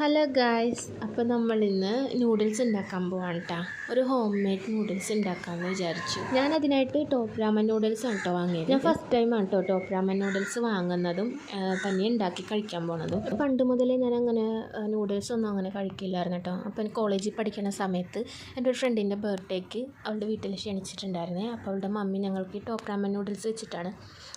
Hello guys, അപ്പോൾ നമ്മളിന്ന് noodles ഉണ്ടാക്കാൻ പോവാണ് കേട്ടോ. ഒരു ഹോം മെയ്ഡ് നൂഡിൽസ് ഉണ്ടാക്കാമെന്ന് വിചാരിച്ചു. ഞാൻ അതിനായിട്ട് ടോപ്പ് രാമൻ നൂഡിൽസ് ആണ് കേട്ടോ വാങ്ങിയത്. ഞാൻ ഫസ്റ്റ് ടൈമാണ് കേട്ടോ ടോപ്പ് രാമൻ നൂഡിൽസ് വാങ്ങുന്നതും തന്നെ ഉണ്ടാക്കി കഴിക്കാൻ പോണതും. പണ്ട് മുതലേ ഞാൻ അങ്ങനെ നൂഡിൽസ് ഒന്നും അങ്ങനെ കഴിക്കില്ലായിരുന്നു കേട്ടോ. അപ്പോൾ എനിക്ക് കോളേജിൽ പഠിക്കുന്ന സമയത്ത് എൻ്റെ ഒരു ഫ്രണ്ടിൻ്റെ ബർത്ത്ഡേക്ക് അവളുടെ വീട്ടിൽ ക്ഷണിച്ചിട്ടുണ്ടായിരുന്നേ. അപ്പോൾ അവളുടെ മമ്മി ഞങ്ങൾക്ക് ഈ ടോപ്പ് രാമൻ നൂഡിൽസ് വെച്ചിട്ടാണ്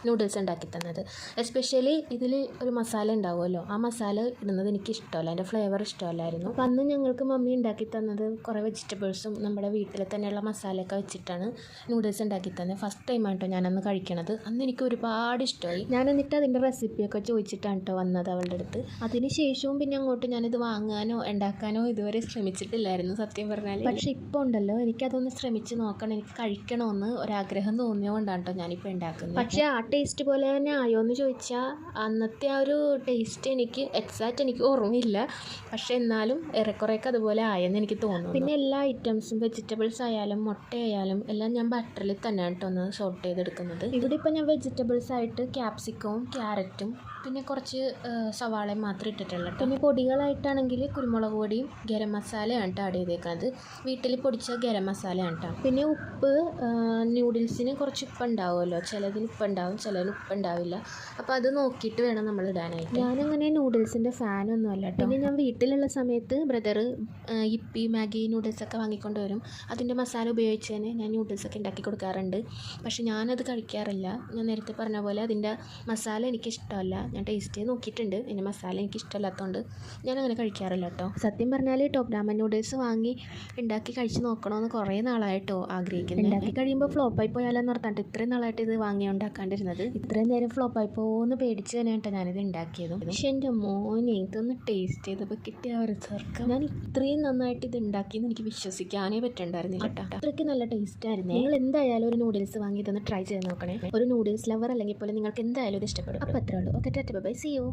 നൂഡിൽസ് ഉണ്ടാക്കി തന്നത്. എസ്പെഷ്യലി ഇതിൽ ഒരു മസാല ഉണ്ടാവുമല്ലോ, ആ മസാല ഇടുന്നത് എനിക്ക് ഇഷ്ടമല്ല, അതിൻ്റെ ഫ്ലേവർ ഇഷ്ടമല്ലായിരുന്നു. അപ്പോൾ അന്ന് ഞങ്ങൾക്ക് മമ്മി ഉണ്ടാക്കി തന്നത് കുറേ വെജിറ്റബിൾസും നമ്മുടെ വീട്ടിൽ തന്നെയുള്ള മസാലയൊക്കെ വെച്ചിട്ടാണ് നൂഡിൽസ് ഉണ്ടാക്കി തന്നത്. ഫസ്റ്റ് ടൈമാണ് കേട്ടോ ഞാനന്ന് കഴിക്കണത്. അന്ന് എനിക്ക് ഒരുപാട് ഇഷ്ടമായി. ഞാൻ എന്നിട്ട് അതിൻ്റെ റെസിപ്പിയൊക്കെ ചോദിച്ചിട്ടാണ് കേട്ടോ വന്നത് അവളുടെ അടുത്ത്. അതിന് ശേഷവും പിന്നെ അങ്ങോട്ട് ഞാനിത് വാങ്ങാനോ ഉണ്ടാക്കാനോ ഇതുവരെ ശ്രമിച്ചിട്ടില്ലായിരുന്നു സത്യം പറഞ്ഞാൽ. പക്ഷേ ഇപ്പോൾ ഉണ്ടല്ലോ, എനിക്കതൊന്ന് ശ്രമിച്ച് നോക്കണം, എനിക്ക് കഴിക്കണമെന്ന് ഒരാഗ്രഹം തോന്നിയതുകൊണ്ടാണ് കേട്ടോ ഞാനിപ്പോൾ ഉണ്ടാക്കുന്നത്. പക്ഷേ ആ ടേസ്റ്റ് പോലെ തന്നെ ആയോ എന്ന് ചോദിച്ചാൽ അന്നത്തെ ആ ഒരു ടേസ്റ്റ് എനിക്ക് എക്സാക്റ്റ് എനിക്ക് ഓർമ്മയില്ല. പക്ഷേ എന്നാലും ഏറെക്കുറെയൊക്കെ അതുപോലെ ആയെന്ന് എനിക്ക് തോന്നുന്നു. പിന്നെ എല്ലാ ഐറ്റംസും വെജിറ്റബിൾസ് ആയാലും മുട്ടയായാലും എല്ലാം ഞാൻ ബട്ടറിൽ തന്നെയാണ് കേട്ടോ ഒന്ന് സോട്ട് ചെയ്തെടുക്കുന്നത്. ഇവിടെ ഇപ്പോൾ ഞാൻ വെജിറ്റബിൾസ് ആയിട്ട് ക്യാപ്സിക്കവും ക്യാരറ്റും പിന്നെ കുറച്ച് സവാളയും മാത്രമേ ഇട്ടിട്ടുള്ളൂ. പിന്നെ പൊടികളായിട്ടാണെങ്കിൽ കുരുമുളക് പൊടിയും ഗരം മസാലയാണ് കേട്ടോ ആഡ് ചെയ്തേക്കുന്നത്. വീട്ടിൽ പൊടിച്ച ഗരം മസാലയാണ് കേട്ടോ. പിന്നെ ഉപ്പ്, നൂഡിൽസിന് കുറച്ച് ഉപ്പ് ഉണ്ടാവുമല്ലോ, ചിലതിന് ഉപ്പ് ഉണ്ടാവും ചിലതിന് ഉപ്പ് ഉണ്ടാവില്ല. അപ്പോൾ അത് നോക്കിയിട്ട് വേണം നമ്മൾ ഇടാനായിട്ട്. ഞാനങ്ങനെ നൂഡിൽസിൻ്റെ ഫാനൊന്നും അല്ല കേട്ടോ. പിന്നെ ഞാൻ വീട്ടിലുള്ള സമയത്ത് ബ്രദർ യിപ്പി മാഗി നൂഡിൽസൊക്കെ വാങ്ങിക്കൊണ്ട് വരും. അതിൻ്റെ മസാല ഉപയോഗിച്ച് തന്നെ ഞാൻ നൂഡിൽസൊക്കെ ഉണ്ടാക്കി കൊടുക്കാറുണ്ട്. പക്ഷെ ഞാനത് കഴിക്കാറില്ല. ഞാൻ നേരത്തെ പറഞ്ഞ പോലെ അതിൻ്റെ മസാല എനിക്ക് ഇഷ്ടമല്ല. ഞാൻ ടേസ്റ്റ് ചെയ്ത് നോക്കിയിട്ടുണ്ട്, അതിൻ്റെ മസാല എനിക്ക് ഇഷ്ടമല്ലാത്തതുകൊണ്ട് ഞാനങ്ങനെ കഴിക്കാറില്ല കേട്ടോ. സത്യം പറഞ്ഞാൽ ടോപ്പ് രാമൻ നൂഡിൽസ് വാങ്ങി ഉണ്ടാക്കി കഴിച്ച് നോക്കണമെന്ന് കുറേ നാളായിട്ടോ ആഗ്രഹിക്കുന്നത്. ഉണ്ടാക്കി കഴിയുമ്പോൾ ഫ്ലോപ്പായി പോയാലെന്ന് പറഞ്ഞിട്ട് ഇത്രയും നാളായിട്ട് ഇത് വാങ്ങി ഉണ്ടാക്കാണ്ടിരുന്നത്. ഇത്രയും നേരം ഫ്ലോപ്പായി പോകുമെന്ന് പേടിച്ച് തന്നെയാട്ടോ ഞാനിത് ഉണ്ടാക്കിയതും. പക്ഷെ എൻ്റെ മോനെ ഇതൊന്ന് ടേസ്റ്റ് ചെയ്തപ്പോൾ കിട്ടിയ ഒരു സ്വർഗ്ഗം. ഞാൻ ഇത്രയും നന്നായിട്ട് ഇത് ഉണ്ടാക്കിയെന്ന് എനിക്ക് വിശ്വസിക്കാനേ പറ്റുന്നുണ്ടായിരുന്നില്ല കേട്ടോ. അത്രയ്ക്ക് നല്ല ടേസ്റ്റ് ആയിരുന്നു. നിങ്ങൾ എന്തായാലും ഒരു നൂഡിൽസ് വാങ്ങി ഇതൊന്ന് ട്രൈ ചെയ്ത് നോക്കണേ. ഒരു നൂഡിൽസ് ലവർ അല്ലെങ്കിൽ പോലും നിങ്ങൾക്ക് എന്തായാലും ഇത് ഇഷ്ടപ്പെടും. അപ്പോൾ അത്രേ ഉള്ളൂ. Okay, tata bye, see U.